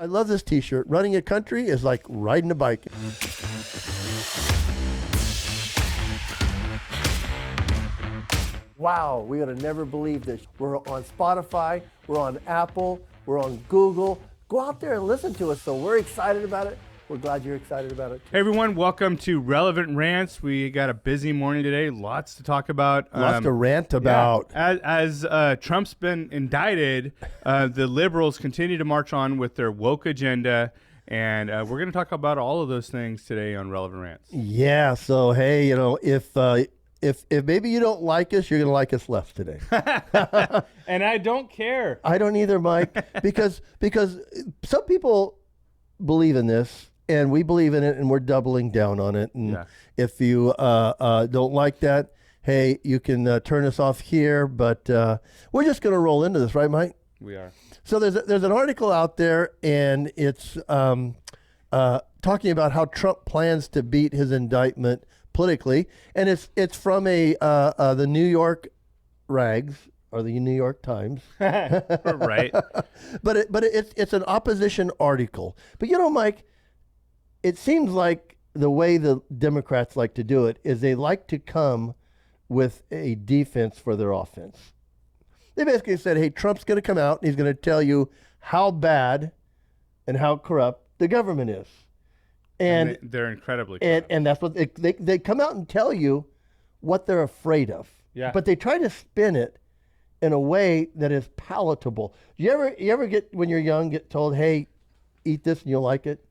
I love this t-shirt. Running a country is like riding a bike. Wow, we would have never believed this. We're on Spotify, we're on Apple, we're on Google. Go out there and listen to us. So we're excited about it. We're glad you're excited about it. Hey everyone, welcome to Relevant Rants. We got a busy morning today, lots to talk about. Lots to rant about. Yeah. As Trump's been indicted, the liberals continue to march on with their woke agenda, and we're going to talk about all of those things today on Relevant Rants. Yeah, so hey, you know, if maybe you don't like us, you're going to like us less today. And I don't care. I don't either, Mike, because some people believe in this, and we believe in it, and we're doubling down on it. And if you don't like that, hey, you can turn us off here. But we're just going to roll into this, right, Mike? We are. So there's an article out there, and it's talking about how Trump plans to beat his indictment politically, and it's from the New York Rags or the New York Times, Right? but it's an opposition article. But you know, Mike, it seems like the way the Democrats like to do it is they like to come with a defense for their offense. They basically said, hey, Trump's going to come out and he's going to tell you how bad and how corrupt the government is. And they're incredibly corrupt. And that's what they come out and tell you what they're afraid of. Yeah. But they try to spin it in a way that is palatable. You ever get, when you're young, get told, hey, eat this and you'll like it?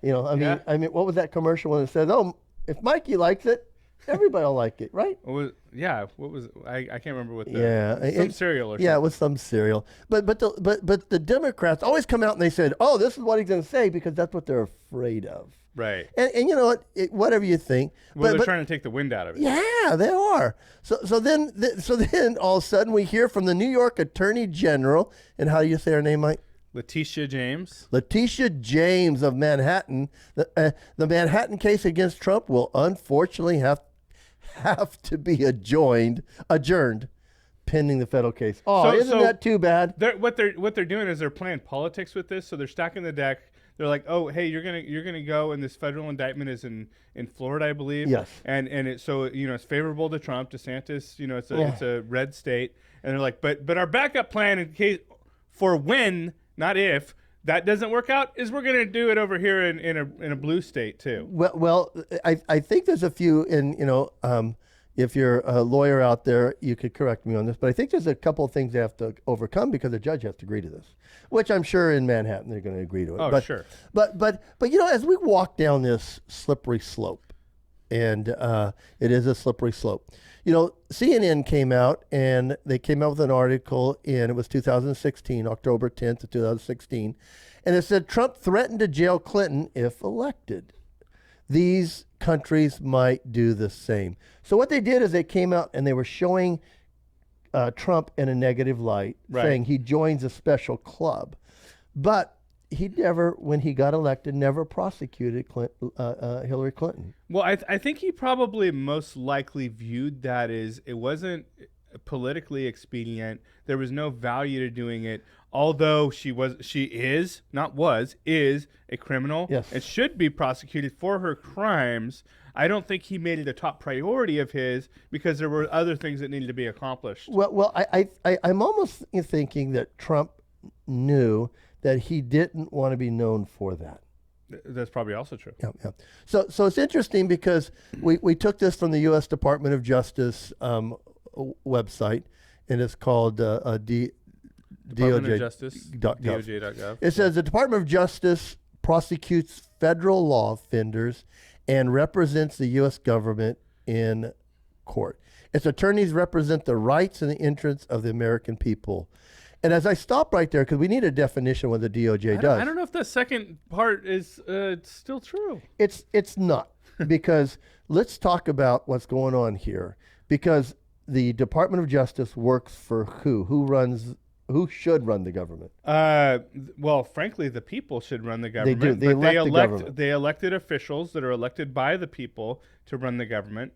You know, I mean, what was that commercial when it said, oh, if Mikey likes it, everybody will like it, right? What was I can't remember what some cereal or something. Yeah, it was some cereal. But the Democrats always come out and they said, oh, this is what he's going to say, because that's what they're afraid of. Right. And you know what? Whatever you think. Well, they're trying to take the wind out of it. Yeah, they are. So then all of a sudden we hear from the New York Attorney General, and how do you say her name, Mike? Letitia James. Letitia James of Manhattan. The Manhattan case against Trump will unfortunately have to be adjourned pending the federal case. Oh, isn't that too bad? What they're doing is they're playing politics with this. So they're stacking the deck. They're like, oh, hey, you're gonna go, and this federal indictment is in Florida, I believe. Yes. And it's it's favorable to Trump. DeSantis, it's a red state, and they're like, but our backup plan in case for when, not if, that doesn't work out, is we're going to do it over here in a blue state too. Well, I think there's a few, and if you're a lawyer out there, you could correct me on this, but I think there's a couple of things they have to overcome, because the judge has to agree to this, which I'm sure in Manhattan they're going to agree to it. Oh, sure. But as we walk down this slippery slope, and it is a slippery slope. CNN came out, and they came out with an article in, it was 2016, October 10th of 2016, and it said Trump threatened to jail Clinton if elected. These countries might do the same. So what they did is they came out and they were showing Trump in a negative light, saying he joins a special club. But he never, when he got elected, never prosecuted Hillary Clinton. Well, I think he probably most likely viewed that as it wasn't politically expedient. There was no value to doing it. Although she is a criminal, yes, and should be prosecuted for her crimes, I don't think he made it a top priority of his, because there were other things that needed to be accomplished. Well, I'm almost thinking that Trump knew that he didn't want to be known for that. That's probably also true. Yeah. So it's interesting, because we took this from the U.S. Department of Justice website, and it's called Department of Justice, DOJ.gov. It says the Department of Justice prosecutes federal law offenders and represents the U.S. government in court. Its attorneys represent the rights and the interests of the American people. And as I stop right there, because we need a definition of what the DOJ does. I don't know if the second part is still true. It's not, because let's talk about what's going on here. Because the Department of Justice works for who? Who should run the government? Well, frankly, the people should run the government. They do. They elect the government. They elected officials that are elected by the people to run the government.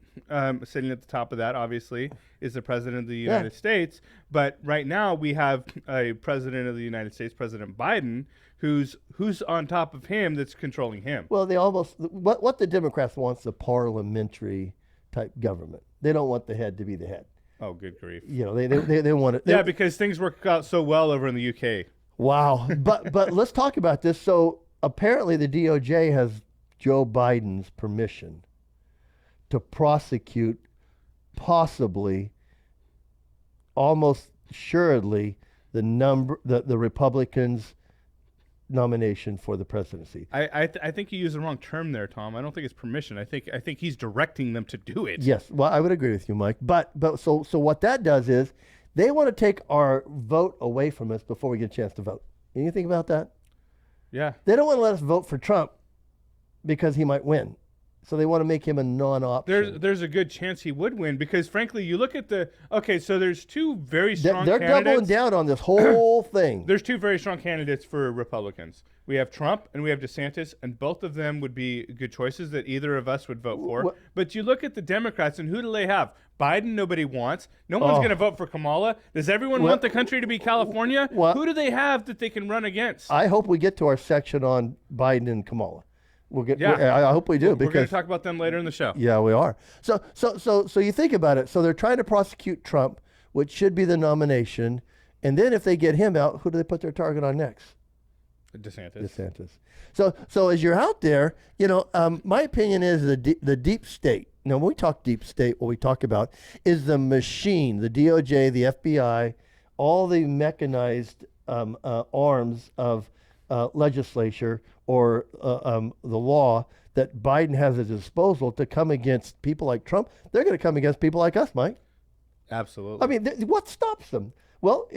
Sitting at the top of that, obviously, is the President of the United States. But right now, we have a President of the United States, President Biden, who's on top of him that's controlling him. Well, they almost what the Democrats want is a parliamentary type government. They don't want the head to be the head. Oh, good grief! You know, they want it. Yeah, because things work out so well over in the UK. Wow, but let's talk about this. So apparently, the DOJ has Joe Biden's permission to prosecute, possibly, almost assuredly, the Republicans' nomination for the presidency. I think you used the wrong term there, Tom. I don't think it's permission. I think he's directing them to do it. Yes, well, I would agree with you, Mike. But so what that does is they want to take our vote away from us before we get a chance to vote. Anything about that? Yeah. They don't want to let us vote for Trump because he might win. So they want to make him a non-option. There's a good chance he would win because, frankly, you look at so there's two very strong They're candidates. doubling down on this whole thing. There's two very strong candidates for Republicans. We have Trump and we have DeSantis, and both of them would be good choices that either of us would vote for. But you look at the Democrats, and who do they have? Biden, nobody wants. No one's going to vote for Kamala. Does everyone want the country to be California? Who do they have that they can run against? I hope we get to our section on Biden and Kamala. We'll get. Yeah. I hope we do. We're because going to talk about them later in the show. Yeah, we are. So you think about it. So they're trying to prosecute Trump, which should be the nomination, and then if they get him out, who do they put their target on next? DeSantis. So as you're out there, my opinion is the deep state. Now, when we talk deep state, what we talk about is the machine, the DOJ, the FBI, all the mechanized arms of legislature or the law that Biden has at his disposal to come against people like Trump. They're going to come against people like us, Mike. Absolutely. I mean, what stops them? Well,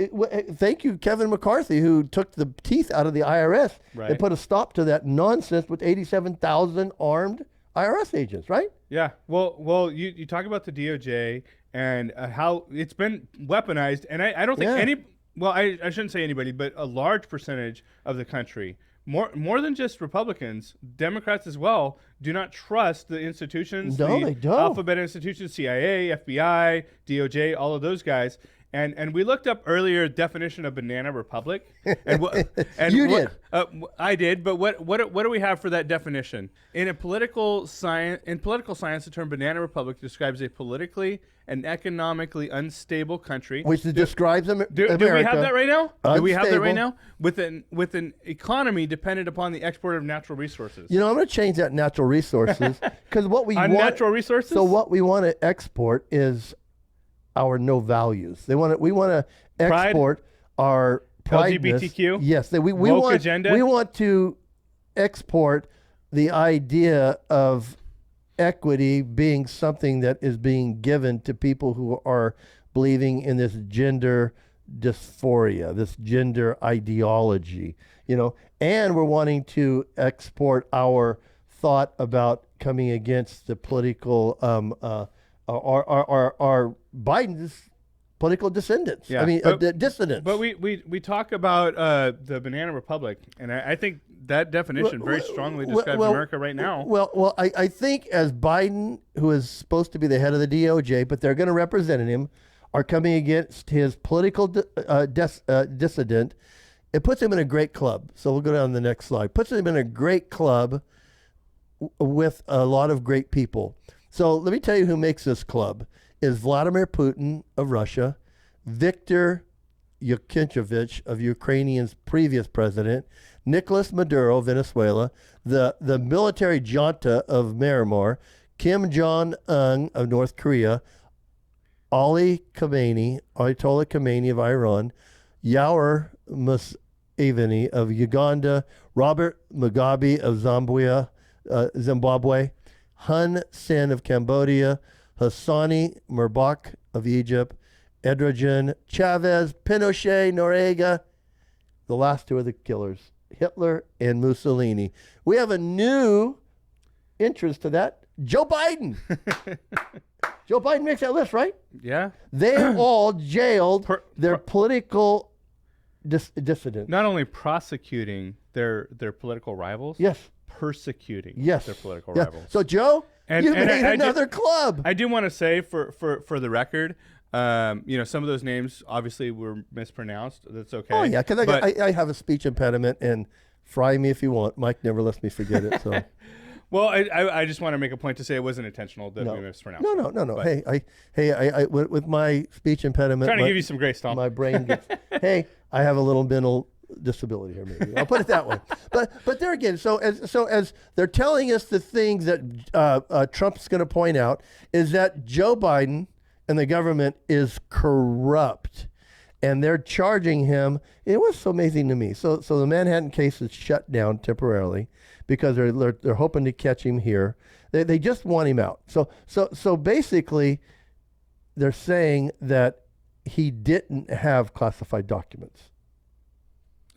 thank you, Kevin McCarthy, who took the teeth out of the IRS and put a stop to that nonsense with 87,000 armed IRS agents, right? Yeah. Well, you talk about the DOJ and how it's been weaponized, and I don't think I shouldn't say anybody, but a large percentage of the country, more than just Republicans, Democrats as well, do not trust the institutions, they don't. Alphabet institutions, CIA, FBI, DOJ, all of those guys. And we looked up earlier definition of banana republic. I did, but what do we have for that definition? In political science, the term banana republic describes a politically and economically unstable country, which describes America. Do we have that right now? Unstable. Do we have that right now? With an economy dependent upon the export of natural resources. I'm going to change that natural resources because what we want natural resources. So what we want to export is our no values. We want to export our prideness. LGBTQ. Yes, we woke want agenda. We want to export the idea of equity being something that is being given to people who are believing in this gender dysphoria, this gender ideology, and we're wanting to export our thought about coming against the political our Biden's political descendants. Yeah, I mean, dissidents. But we talk about the banana republic, and I think that definition very strongly describes America right now. Well, I think as Biden, who is supposed to be the head of the DOJ, but they're going to represent him, are coming against his political dissident, it puts him in a great club. So we'll go down to the next slide. Puts him in a great club with a lot of great people. So let me tell you who makes this club is Vladimir Putin of Russia, Viktor Yanukovych of Ukraine's previous president, Nicolas Maduro, Venezuela, the military junta of Myanmar, Kim Jong-un of North Korea, Ayatollah Khamenei of Iran, Yoweri Museveni of Uganda, Robert Mugabe of Zimbabwe, Hun Sen of Cambodia, Hassani Mubarak of Egypt, Edrogen Chavez, Pinochet, Noriega. The last two are the killers, Hitler and Mussolini. We have a new entrance to that, Joe Biden. Joe Biden makes that list, right? Yeah. They all jailed their political dissidents. Not only prosecuting their political rivals. Yes. Persecuting their political rivals. So, Joe, you made another club. I do want to say for the record, some of those names obviously were mispronounced. That's okay. Oh, yeah, because I have a speech impediment, and Fry me if you want. Mike never lets me forget it. So. Well, I just want to make a point to say it wasn't intentional that we mispronounced. No. Hey, with my speech impediment, trying to give you some grace, Tom. My brain gets. Hey, I have a little mental disability here. Maybe I'll put it that way. But there again, so as they're telling us the things that Trump's going to point out is that Joe Biden and the government is corrupt. And they're charging him. It was so amazing to me. So the Manhattan case is shut down temporarily because they're hoping to catch him here. They just want him out. So basically, they're saying that he didn't have classified documents.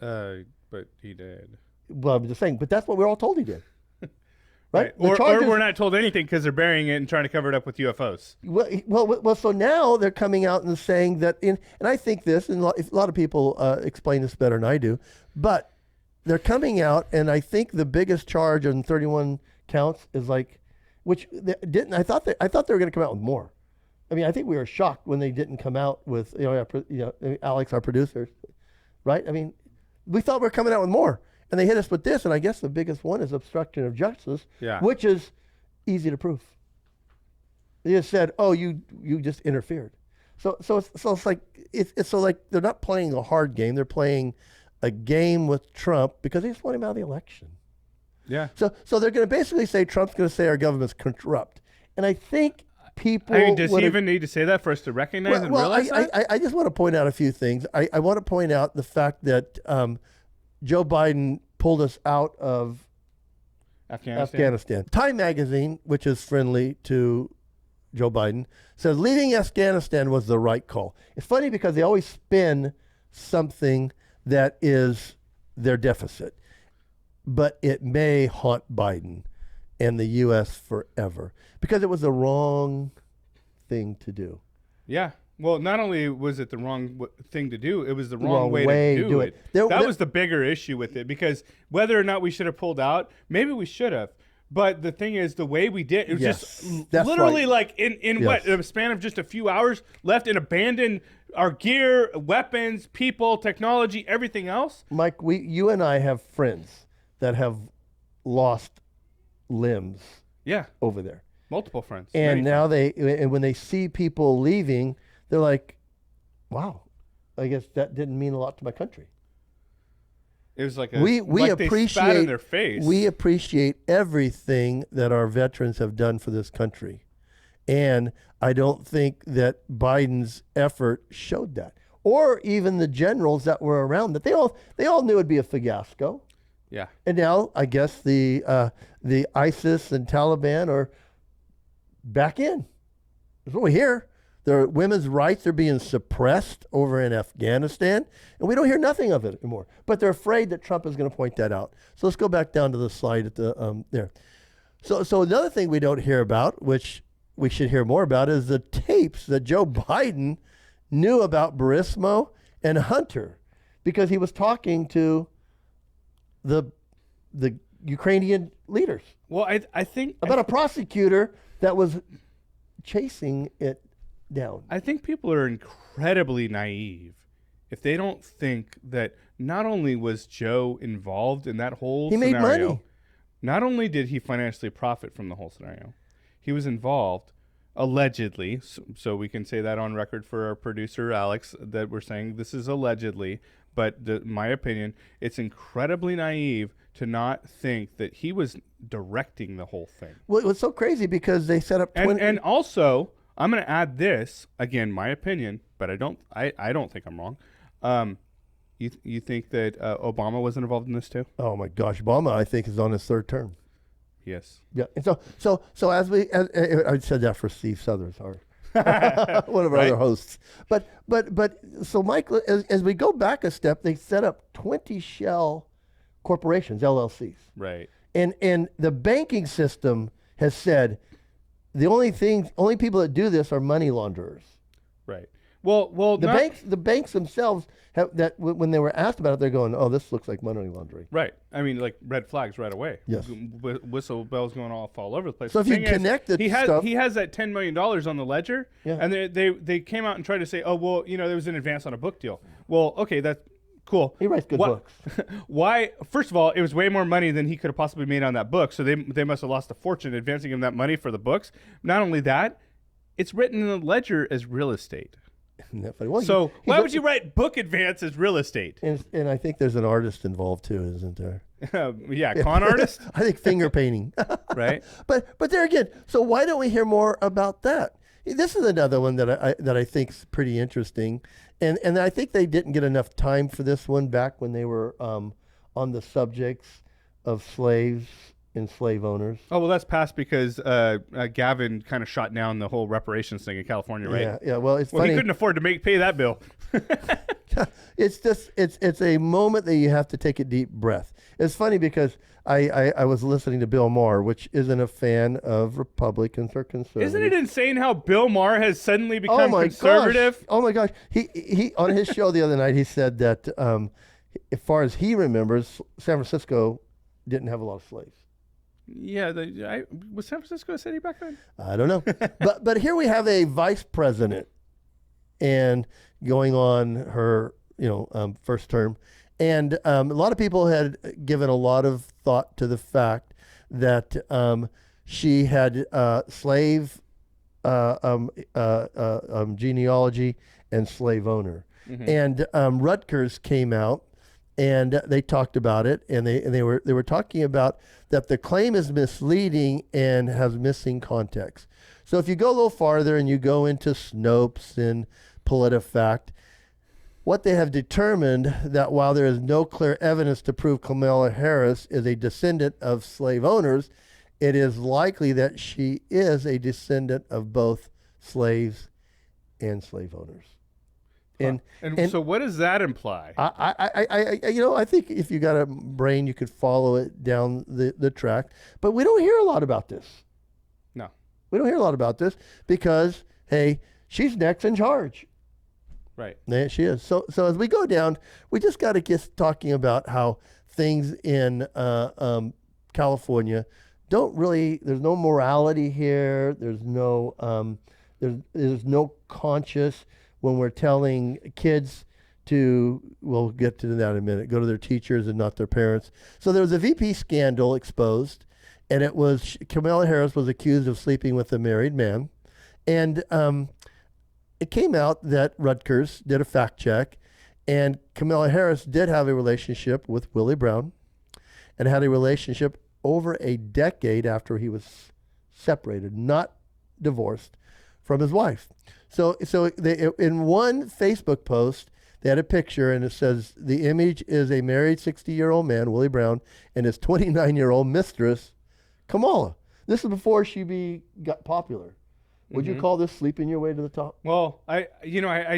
But he did. Well, I'm just saying. But that's what we're all told he did. Right? Or we're not told anything because they're burying it and trying to cover it up with UFOs. Well. So now they're coming out and saying that, and I think this, and a lot of people explain this better than I do, but they're coming out, and I think the biggest charge on 31 counts is which they didn't. I thought they were going to come out with more. I mean, I think we were shocked when they didn't come out with Alex, our producer, right? I mean, we thought we were coming out with more. And they hit us with this, and I guess the biggest one is obstruction of justice, which is easy to prove. They just said, "Oh, you just interfered." So it's like they're not playing a hard game; they're playing a game with Trump because they just want him out of the election. Yeah. So they're going to basically say Trump's going to say our government's corrupt, and I think people. I mean, does he even need to say that for us to recognize and realize that? I just want to point out a few things. I want to point out the fact that. Joe Biden pulled us out of Afghanistan. Time magazine, which is friendly to Joe Biden, says leaving Afghanistan was the right call. It's funny because they always spin something that is their deficit, but it may haunt Biden and the U.S. forever because it was the wrong thing to do. Yeah. Well, not only was it the wrong thing to do, it was the wrong way to do it. That was the bigger issue with it, because whether or not we should have pulled out, maybe we should have. But the thing is, the way we did, it was just literally like in a span of just a few hours, left and abandoned our gear, weapons, people, technology, everything else. Mike, you and I have friends that have lost limbs over there. Multiple friends. And now when they see people leaving, they're like, wow, I guess that didn't mean a lot to my country. It was like we appreciate they spat in their face. We appreciate everything that our veterans have done for this country. And I don't think that Biden's effort showed that. Or even the generals that were around that. They all knew it'd be a fiasco. Yeah. And now I guess the ISIS and Taliban are back in. That's what we hear. Their women's rights are being suppressed over in Afghanistan, and we don't hear nothing of it anymore. But they're afraid that Trump is going to point that out. So let's go back down to the slide at the there. So another thing we don't hear about, which we should hear more about, is the tapes that Joe Biden knew about Burisma and Hunter, because he was talking to the Ukrainian leaders. Well, I think about a prosecutor that was chasing it down. I think people are incredibly naive if they don't think that not only was Joe involved in that whole scenario, made money. Not only did he financially profit from the whole scenario, he was involved allegedly. So we can say that on record for our producer Alex, that we're saying this is allegedly. But my opinion, it's incredibly naive to not think that he was directing the whole thing. Well, it was so crazy because they set up 20... And also, I'm going to add this, again, my opinion, but I don't think I'm wrong. You think that Obama wasn't involved in this too? Oh my gosh, Obama, I think, is on his third term. Yes. Yeah. And so I said that for Steve Southers, one of our other hosts. But so Mike, as we go back a step, they set up 20 shell corporations, LLCs. Right. And the banking system has said the only people that do this are money launderers. Right. Well, the banks themselves have that. When they were asked about it, they're going, "Oh, this looks like money laundering." Right. I mean, like red flags right away. Yes. Whistle bells going all over the place. So if you connect the stuff, he has that $10 million on the ledger, and they came out and tried to say, "Oh, well, there was an advance on a book deal." Well, okay, that's Cool. He writes good books. Why? First of all, it was way more money than he could have possibly made on that book. So they must have lost a fortune advancing him that money for the books. Not only that, it's written in the ledger as real estate. Isn't that funny? Well, So why would you write book advance as real estate? And I think there's an artist involved too, isn't there? Yeah, con artist, I think finger painting. right? But there again, so why don't we hear more about that? This is another one that I think is pretty interesting, and I think they didn't get enough time for this one back when they were on the subjects of slaves and slave owners. Oh, well, that's passed because Gavin kind of shot down the whole reparations thing in California, right? Yeah. Well, it's Well, funny. he couldn't afford to pay that bill. It's just it's a moment that you have to take a deep breath. It's funny because I was listening to Bill Maher, which isn't a fan of Republicans or conservatives. Isn't it insane how Bill Maher has suddenly become Oh my conservative? gosh! Oh my gosh! He on his show the other night he said that as far as he remembers, San Francisco didn't have a lot of slaves. Yeah, was San Francisco a city back then? I don't know, but here we have a vice president, and going on her first term, and a lot of people had given a lot of thought to the fact that she had slave genealogy and slave owner, and Rutgers came out. And they talked about it, and they were talking about that the claim is misleading and has missing context. So if you go a little farther and you go into Snopes and PolitiFact, what they have determined that while there is no clear evidence to prove Kamala Harris is a descendant of slave owners, it is likely that she is a descendant of both slaves and slave owners. And so what does that imply? I think if you got a brain, you could follow it down the track. But we don't hear a lot about this. No. We don't hear a lot about this because, hey, she's next in charge. Right. Yeah, she is. So as we go down, we just got to get talking about how things in California don't really, there's no morality here. There's no, there's no conscious when we're telling kids to, we'll get to that in a minute, go to their teachers and not their parents. So there was a VP scandal exposed, and it was Kamala Harris was accused of sleeping with a married man. And it came out that Rutgers did a fact check, and Kamala Harris did have a relationship with Willie Brown and had a relationship over a decade after he was separated, not divorced, from his wife. So they, in one Facebook post, they had a picture, and it says, the image is a married 60-year-old man, Willie Brown, and his 29-year-old mistress, Kamala. This is before she got popular. Would you call this sleeping your way to the top? Well, I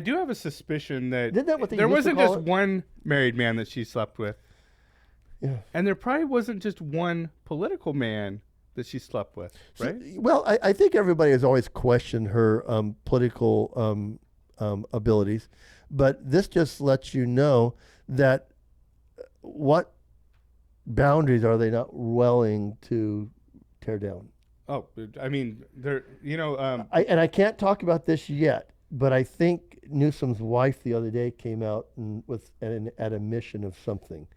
do have a suspicion that what they there used to wasn't call just it? one married man that she slept with. Yeah. And there probably wasn't just one political man that she slept with, right? Well, I think everybody has always questioned her political abilities, but this just lets you know that what boundaries are they not willing to tear down? Oh, I mean, I can't talk about this yet, but I think Newsom's wife the other day came out and with an admission of something.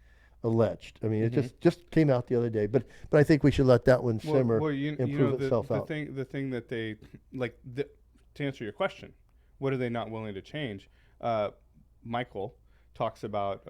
Alleged. I mean, it just came out the other day, but I think we should let that one simmer and prove itself out. The thing that they like to answer your question, what are they not willing to change? Michael talks about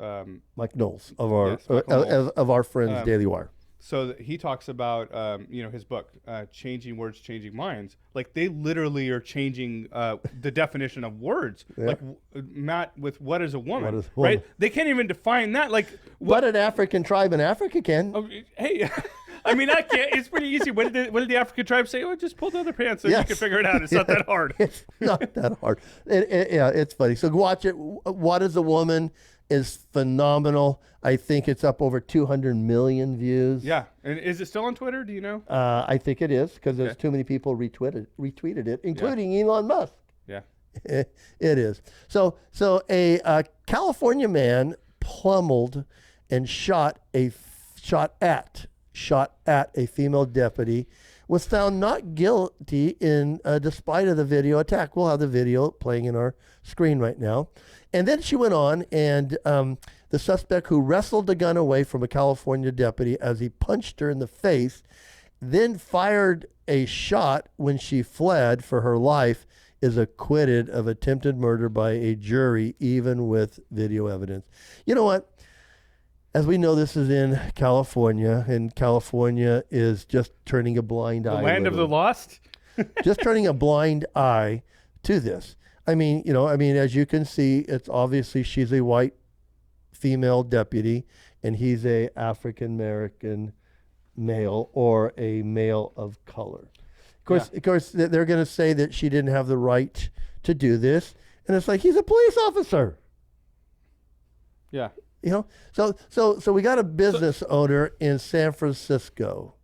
Mike Knowles of our Knowles. of our friends Daily Wire. So he talks about his book, Changing Words, Changing Minds. Like they literally are changing the definition of words. Yeah. Like Matt, with what is a woman, right? They can't even define that. Like what an African tribe in Africa can. Oh, hey, I mean, I can't. It's pretty easy. What did the African tribe say? Oh, just pull down their pants and you can figure it out. It's not that hard. It's not that hard. Yeah, it's funny. So watch it. What is a woman? Is phenomenal. I think it's up over 200 million views. Yeah, and is it still on Twitter? Do you know? I think it is because there's too many people retweeted it, including Elon Musk. Yeah, it is. So a California man pummeled and shot at a female deputy, was found not guilty in despite of the video attack. We'll have the video playing in our screen right now. And then she went on, and the the suspect who wrestled the gun away from a California deputy as he punched her in the face, then fired a shot when she fled for her life, is acquitted of attempted murder by a jury, even with video evidence. You know what? As we know, this is in California, and California is just turning a blind eye. The land of the lost? Just turning a blind eye to this. I mean, as you can see, it's obviously she's a white female deputy, and he's a African-American male or a male of color. Of course, they're going to say that she didn't have the right to do this, and it's like, he's a police officer. Yeah. So we got a business owner in San Francisco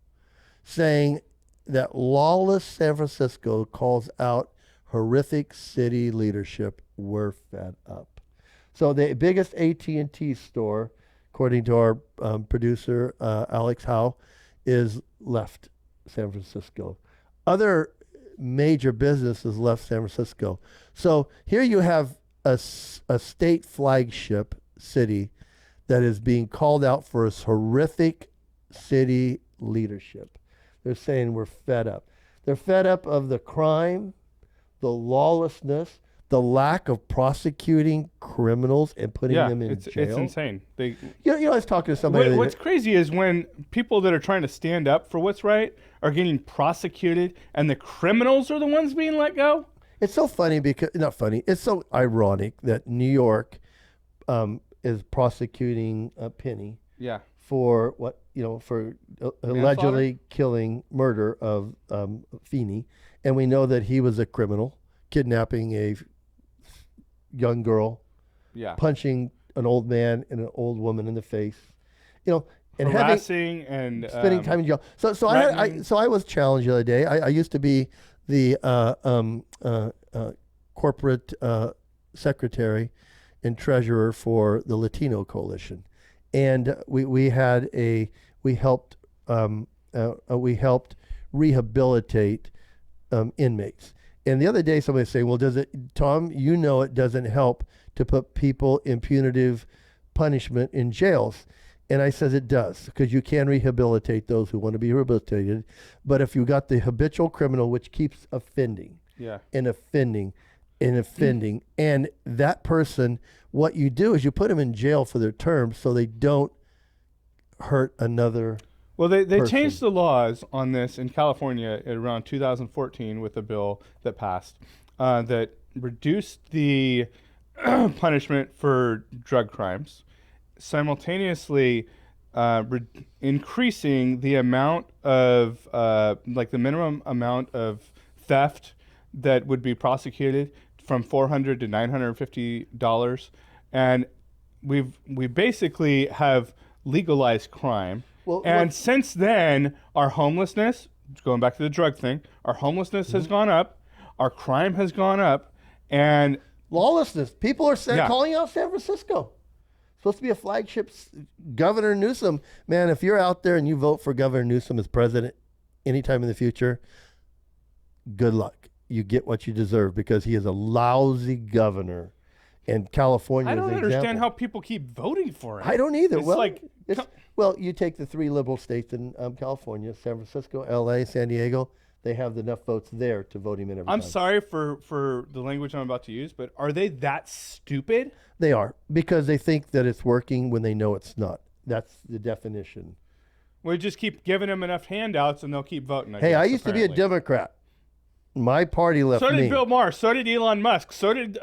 saying that lawless San Francisco calls out horrific city leadership. We're fed up. So the biggest AT&T store, according to our producer, Alex Howe, is left San Francisco. Other major businesses left San Francisco. So here you have a state flagship city that is being called out for its horrific city leadership. They're saying we're fed up. They're fed up of the crime, the lawlessness, the lack of prosecuting criminals and putting them in jail. It's insane. I was talking to somebody. What's crazy is when people that are trying to stand up for what's right are getting prosecuted, and the criminals are the ones being let go. It's so funny not funny. It's so ironic that New York is prosecuting Penny. Yeah. For for allegedly killing, murder of Feeney, and we know that he was a criminal, kidnapping a young girl, punching an old man and an old woman in the face, and harassing and spending time in jail. So I was challenged the other day. I used to be the corporate secretary and treasurer for the Latino Coalition. And we helped rehabilitate inmates. And the other day somebody was saying, well, Tom, it doesn't help to put people in punitive punishment in jails. And I says it does, because you can rehabilitate those who want to be rehabilitated. But if you got the habitual criminal, which keeps offending and offending, and that person, what you do is you put them in jail for their term so they don't hurt another. Well, they changed the laws on this in California at around 2014 with a bill that passed that reduced the punishment for drug crimes, simultaneously increasing the amount of the minimum amount of theft that would be prosecuted from $400 to $950, and we basically have legalized crime. Since then, our homelessness, going back to the drug thing, our homelessness has gone up, our crime has gone up, and lawlessness. People are calling out San Francisco. Supposed to be a flagship. Governor Newsom, man, if you're out there and you vote for Governor Newsom as president anytime in the future, good luck. You get what you deserve, because he is a lousy governor, and California. I don't understand how people keep voting for him. I don't either. It's you take the three liberal states in California: San Francisco, L.A., San Diego. They have enough votes there to vote him in every time. I'm sorry for the language I'm about to use, but are they that stupid? They are, because they think that it's working when they know it's not. That's the definition. We just keep giving them enough handouts, and they'll keep voting. I used to be a Democrat. My party left me. So did Bill Maher. So did Elon Musk. So did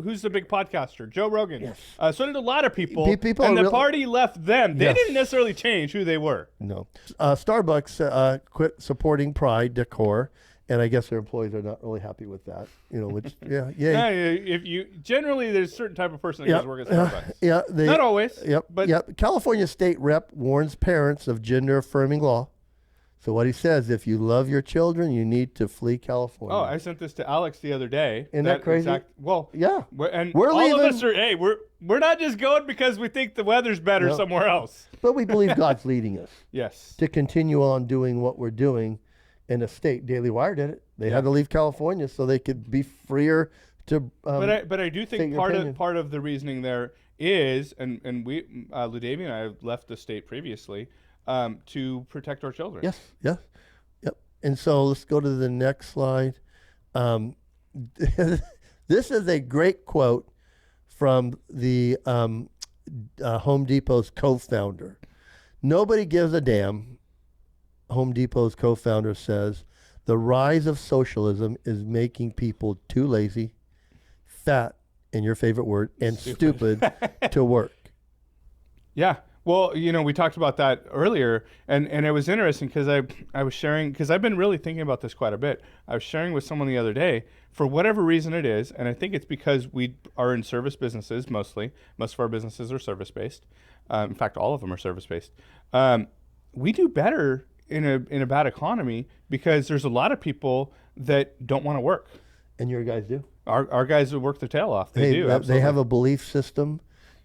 who's the big podcaster? Joe Rogan. Yes. So did a lot of people. And the party left them. They didn't necessarily change who they were. No. Starbucks quit supporting Pride decor, and I guess their employees are not really happy with that. Which If you generally, there's a certain type of person that goes to work at Starbucks. Not always. But California state rep warns parents of gender affirming law. So what he says, if you love your children, you need to flee California. Oh, I sent this to Alex the other day. Isn't that crazy? Yeah. We're all leaving. Of us are, we're not just going because we think the weather's better somewhere else. But we believe God's leading us. Yes. To continue on doing what we're doing in a state. Daily Wire did it. They had to leave California so they could be freer to But I do think part of the reasoning there is, and we, Ludavia and I have left the state previously, to protect our children. Yes. Yep. And so let's go to the next slide. This is a great quote from the Home Depot's co-founder. Nobody gives a damn, Home Depot's co-founder says, the rise of socialism is making people too lazy, fat, in your favorite word, and stupid to work. Yeah. Well, we talked about that earlier, and it was interesting because I was sharing, because I've been really thinking about this quite a bit. I was sharing with someone the other day, for whatever reason it is, and I think it's because we are in service businesses mostly. Most of our businesses are service-based. In fact, all of them are service-based. We do better in a bad economy because there's a lot of people that don't want to work. And your guys do? Our guys would work their tail off. They do. They have a belief system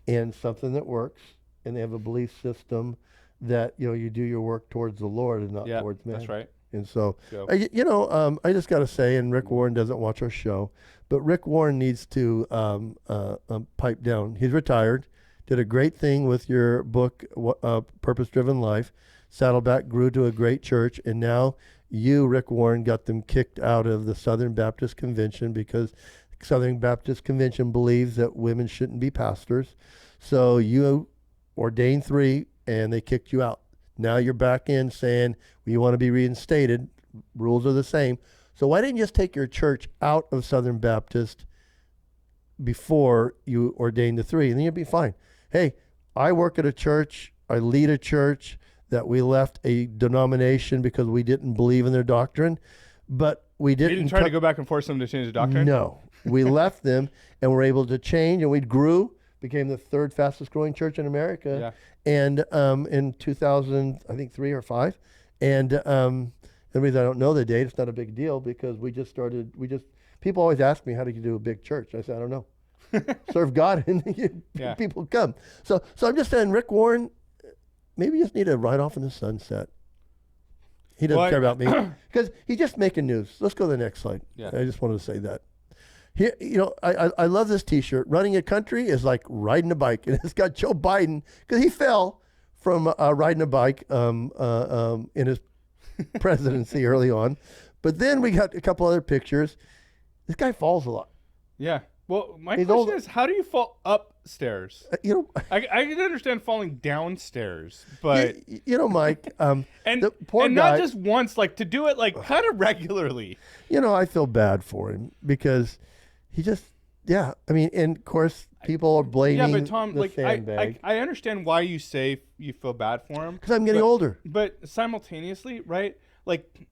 and something that works. And they have a belief system that you do your work towards the Lord and not towards man. That's right. And so, I just got to say, and Rick Warren doesn't watch our show, but Rick Warren needs to pipe down. He's retired, did a great thing with your book, Purpose Driven Life. Saddleback grew to a great church, and now you, Rick Warren, got them kicked out of the Southern Baptist Convention because Southern Baptist Convention believes that women shouldn't be pastors. So you ordained 3 and they kicked you out. Now you're back in saying you want to be reinstated. Rules are the same. So why didn't you just take your church out of Southern Baptist before you ordained the 3? And then you'd be fine. Hey, I work at a church. I lead a church that we left a denomination because we didn't believe in their doctrine, but we didn't. You didn't try to go back and force them to change the doctrine? No. We left them and were able to change, and we grew. Became the 3rd fastest growing church in America, and in 2000, I think 3 or 5, and the reason I don't know the date, it's not a big deal because people always ask me, how do you do a big church? I said, I don't know. Serve God and people come. So I'm just saying, Rick Warren, maybe you just need to ride off in the sunset. He doesn't care about me because he's just making news. Let's go to the next slide. Yeah. I just wanted to say that. Here, I love this T-shirt. Running a country is like riding a bike, and it's got Joe Biden because he fell from riding a bike in his presidency early on. But then we got a couple other pictures. This guy falls a lot. Yeah. Well, my question is, how do you fall upstairs? I can understand falling downstairs, but Mike, and the poor and guy, not just once, like to do it like kind of regularly. I feel bad for him because. He just, and of course, people are blaming Yeah, but Tom, the sandbag. I understand why you say you feel bad for him. Because I'm getting older. But simultaneously, right, like,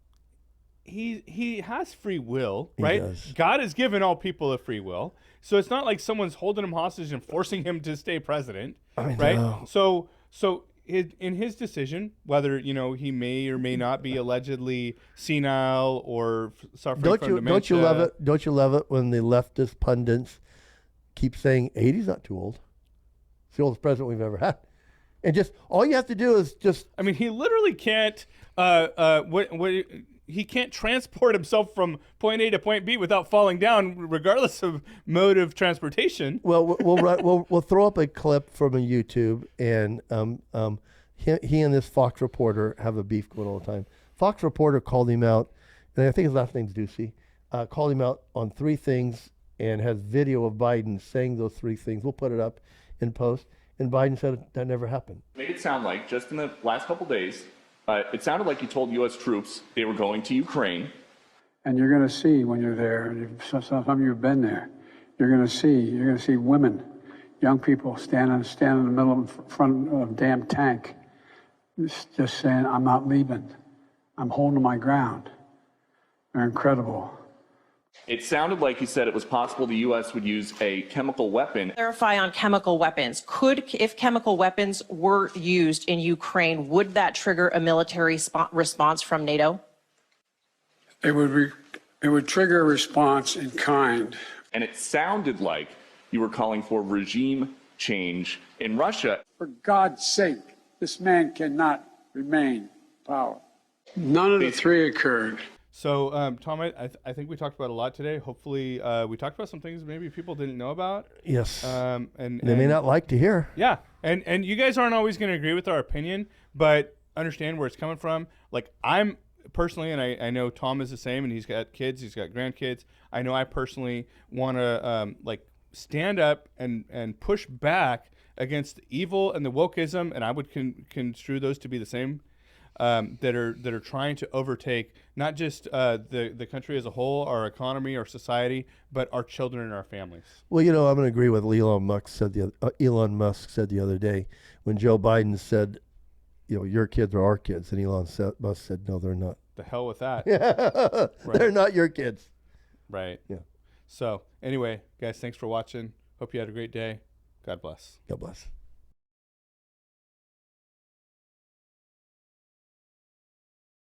he has free will, right? He does. God has given all people a free will. So it's not like someone's holding him hostage and forcing him to stay president, right? Know. So in his decision, whether he may or may not be allegedly senile or suffering from dementia. Don't you love it? Don't you love it when the leftist pundits keep saying 80's not too old? It's the oldest president we've ever had, and just all you have to do is just. I mean, he literally can't. He can't transport himself from point A to point B without falling down, regardless of mode of transportation. Well, we'll throw up a clip from a YouTube, and he and this Fox reporter have a beef going all the time. Fox reporter called him out, and I think his last name's Ducey, called him out on 3 things and has video of Biden saying those 3 things. We'll put it up in post. And Biden said that never happened. Made it sound like just in the last couple days, it sounded like you told U.S. troops they were going to Ukraine. And you're going to see when you're there, some of you have been there, you're going to see women, young people stand in the middle in front of a damn tank, just saying, I'm not leaving. I'm holding my ground. They're incredible. It sounded like you said it was possible the U.S. would use a chemical weapon. Clarify on chemical weapons. If chemical weapons were used in Ukraine, would that trigger a military response from NATO? It would trigger a response in kind. And it sounded like you were calling for regime change in Russia. For God's sake, this man cannot remain in power. None of the 3 occurred. So, Tom, I think we talked about a lot today. Hopefully, we talked about some things maybe people didn't know about. Yes. And They may not like to hear. Yeah, and you guys aren't always going to agree with our opinion, but understand where it's coming from. Like I'm personally, and I know Tom is the same, and he's got kids, he's got grandkids. I know I personally want to like stand up and push back against the evil and the wokeism, and I would construe those to be the same. That are trying to overtake not just the country as a whole, our economy, our society, but our children and our families. Well, I'm going to agree with what Elon Musk said the other day when Joe Biden said, your kids are our kids, and Musk said, no, they're not. The hell with that. They're not your kids. Right. Yeah. So anyway, guys, thanks for watching. Hope you had a great day. God bless. God bless.